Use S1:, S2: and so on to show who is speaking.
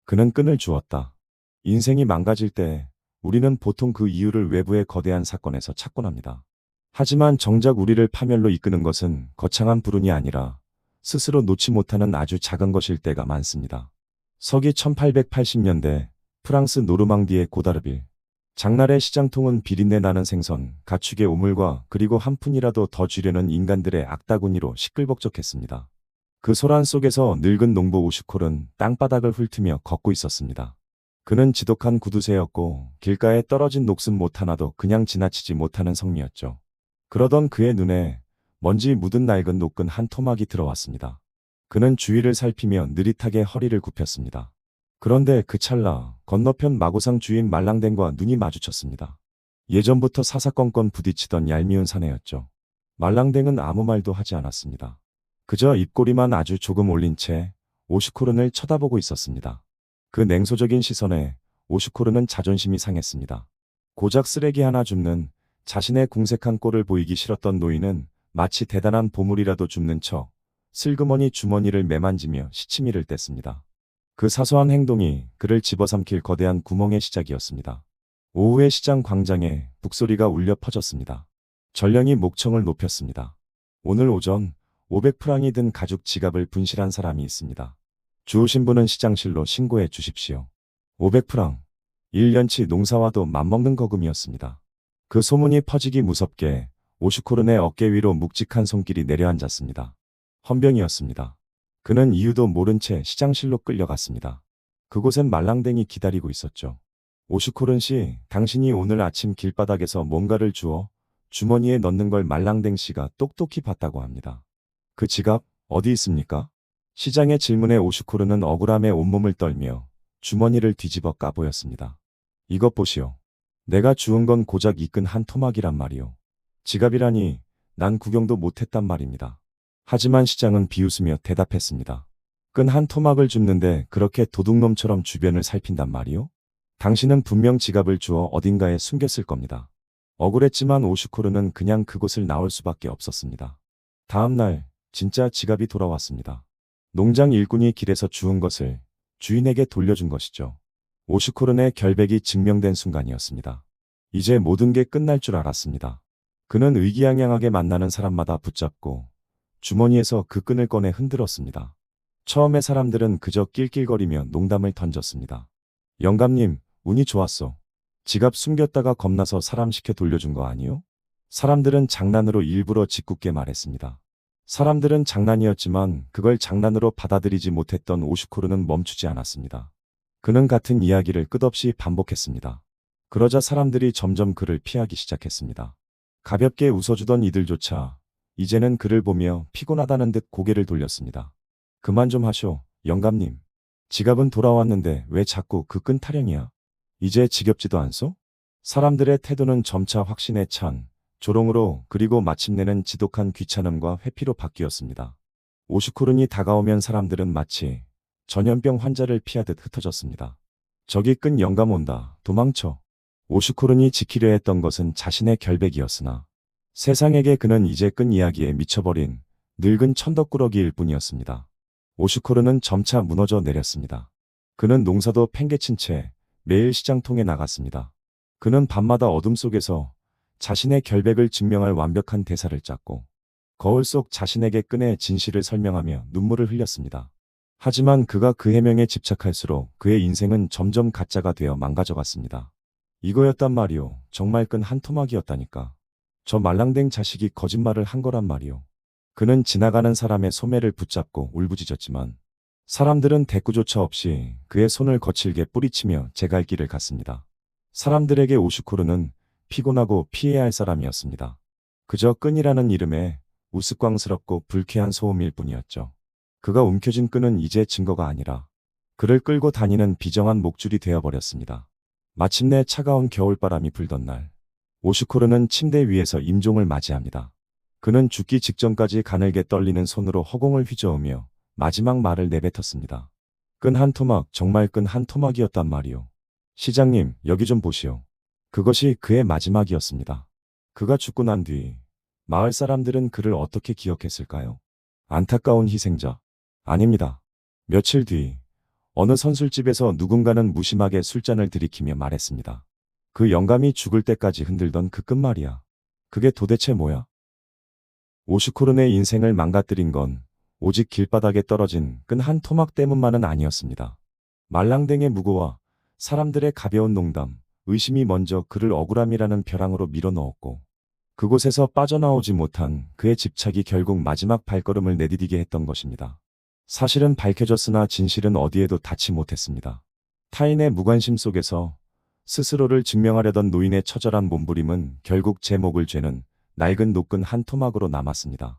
S1: 그는 끈을 주었다. 인생이 망가질 때 우리는 보통 그 이유를 외부의 거대한 사건에서 찾곤 합니다. 하지만 정작 우리를 파멸로 이끄는 것은 거창한 불운이 아니라 스스로 놓지 못하는 아주 작은 것일 때가 많습니다. 서기 1880년대 프랑스 노르망디의 고다르빌. 장날의 시장통은 비린내 나는 생선, 가축의 오물과 그리고 한 푼이라도 더 주려는 인간들의 악다구니로 시끌벅적했습니다. 그 소란 속에서 늙은 농부 오슈콜은 땅바닥을 훑으며 걷고 있었습니다. 그는 지독한 구두쇠였고 길가에 떨어진 녹슨 못 하나도 그냥 지나치지 못하는 성미였죠. 그러던 그의 눈에 먼지 묻은 낡은 노끈 한 토막이 들어왔습니다. 그는 주위를 살피며 느릿하게 허리를 굽혔습니다. 그런데 그 찰나 건너편 마고상 주인 말랑댕과 눈이 마주쳤습니다. 예전부터 사사건건 부딪히던 얄미운 사내였죠. 말랑댕은 아무 말도 하지 않았습니다. 그저 입꼬리만 아주 조금 올린 채 오슈코른을 쳐다보고 있었습니다. 그 냉소적인 시선에 오슈코른은 자존심이 상했습니다. 고작 쓰레기 하나 줍는 자신의 궁색한 꼴을 보이기 싫었던 노인은 마치 대단한 보물이라도 줍는 척 슬그머니 주머니를 매만지며 시치미를 뗐습니다. 그 사소한 행동이 그를 집어삼킬 거대한 구멍의 시작이었습니다. 오후의 시장 광장에 북소리가 울려 퍼졌습니다. 전령이 목청을 높였습니다. 오늘 오전 500프랑이 든 가죽 지갑을 분실한 사람이 있습니다. 주우신 분은 시장실로 신고해 주십시오. 500프랑. 1년치 농사와도 맞먹는 거금이었습니다. 그 소문이 퍼지기 무섭게 오슈코른의 어깨 위로 묵직한 손길이 내려앉았습니다. 헌병이었습니다. 그는 이유도 모른 채 시장실로 끌려갔습니다. 그곳엔 말랑댕이 기다리고 있었죠. 오슈코른 씨, 당신이 오늘 아침 길바닥에서 뭔가를 주워 주머니에 넣는 걸 말랑댕 씨가 똑똑히 봤다고 합니다. 그 지갑 어디 있습니까? 시장의 질문에 오슈코르는 억울함에 온몸을 떨며 주머니를 뒤집어 까보였습니다. 이것 보시오. 내가 주운 건 고작 이 끈 한 토막이란 말이오. 지갑이라니 난 구경도 못했단 말입니다. 하지만 시장은 비웃으며 대답했습니다. 끈 한 토막을 줍는데 그렇게 도둑놈처럼 주변을 살핀단 말이오? 당신은 분명 지갑을 주워 어딘가에 숨겼을 겁니다. 억울했지만 오슈코르는 그냥 그곳을 나올 수밖에 없었습니다. 다음 날 진짜 지갑이 돌아왔습니다. 농장 일꾼이 길에서 주운 것을 주인에게 돌려준 것이죠. 오슈코른의 결백이 증명된 순간이었습니다. 이제 모든 게 끝날 줄 알았습니다. 그는 의기양양하게 만나는 사람마다 붙잡고 주머니에서 그 끈을 꺼내 흔들었습니다. 처음에 사람들은 그저 낄낄거리며 농담을 던졌습니다. 영감님, 운이 좋았어. 지갑 숨겼다가 겁나서 사람 시켜 돌려준 거 아니요? 사람들은 장난으로 일부러 짓궂게 말했습니다. 사람들은 장난이었지만 그걸 장난으로 받아들이지 못했던 오슈코르는 멈추지 않았습니다. 그는 같은 이야기를 끝없이 반복했습니다. 그러자 사람들이 점점 그를 피하기 시작했습니다. 가볍게 웃어주던 이들조차 이제는 그를 보며 피곤하다는 듯 고개를 돌렸습니다. 그만 좀 하쇼, 영감님. 지갑은 돌아왔는데 왜 자꾸 그 끈 타령이야? 이제 지겹지도 않소? 사람들의 태도는 점차 확신에 찬 조롱으로 그리고 마침내는 지독한 귀찮음과 회피로 바뀌었습니다. 오슈코른이 다가오면 사람들은 마치 전염병 환자를 피하듯 흩어졌습니다. 저기 끈 영감 온다. 도망쳐. 오슈코른이 지키려 했던 것은 자신의 결백이었으나 세상에게 그는 이제 끈 이야기에 미쳐버린 늙은 천덕꾸러기일 뿐이었습니다. 오슈코른은 점차 무너져 내렸습니다. 그는 농사도 팽개친 채 매일 시장통에 나갔습니다. 그는 밤마다 어둠 속에서 자신의 결백을 증명할 완벽한 대사를 짰고 거울 속 자신에게 끈의 진실을 설명하며 눈물을 흘렸습니다. 하지만 그가 그 해명에 집착할수록 그의 인생은 점점 가짜가 되어 망가져갔습니다. 이거였단 말이오. 정말 끈 한 토막이었다니까. 저 말랑댕 자식이 거짓말을 한 거란 말이오. 그는 지나가는 사람의 소매를 붙잡고 울부짖었지만 사람들은 대꾸조차 없이 그의 손을 거칠게 뿌리치며 제 갈 길을 갔습니다. 사람들에게 오슈코르는 피곤하고 피해야 할 사람이었습니다. 그저 끈이라는 이름에 우스꽝스럽고 불쾌한 소음일 뿐이었죠. 그가 움켜쥔 끈은 이제 증거가 아니라 그를 끌고 다니는 비정한 목줄이 되어버렸습니다. 마침내 차가운 겨울바람이 불던 날, 오슈코르는 침대 위에서 임종을 맞이합니다. 그는 죽기 직전까지 가늘게 떨리는 손으로 허공을 휘저으며 마지막 말을 내뱉었습니다. 끈 한 토막, 정말 끈 한 토막이었단 말이오. 시장님, 여기 좀 보시오. 그것이 그의 마지막이었습니다. 그가 죽고 난 뒤 마을 사람들은 그를 어떻게 기억했을까요? 안타까운 희생자. 아닙니다. 며칠 뒤 어느 선술집에서 누군가는 무심하게 술잔을 들이키며 말했습니다. 그 영감이 죽을 때까지 흔들던 그 끝말이야. 그게 도대체 뭐야? 오슈코른의 인생을 망가뜨린 건 오직 길바닥에 떨어진 끈 한 토막 때문만은 아니었습니다. 말랑댕의 무고와 사람들의 가벼운 농담, 의심이 먼저 그를 억울함이라는 벼랑으로 밀어넣었고 그곳에서 빠져나오지 못한 그의 집착이 결국 마지막 발걸음을 내디디게 했던 것입니다. 사실은 밝혀졌으나 진실은 어디에도 닿지 못했습니다. 타인의 무관심 속에서 스스로를 증명하려던 노인의 처절한 몸부림은 결국 제 목을 죄는 낡은 노끈 한 토막으로 남았습니다.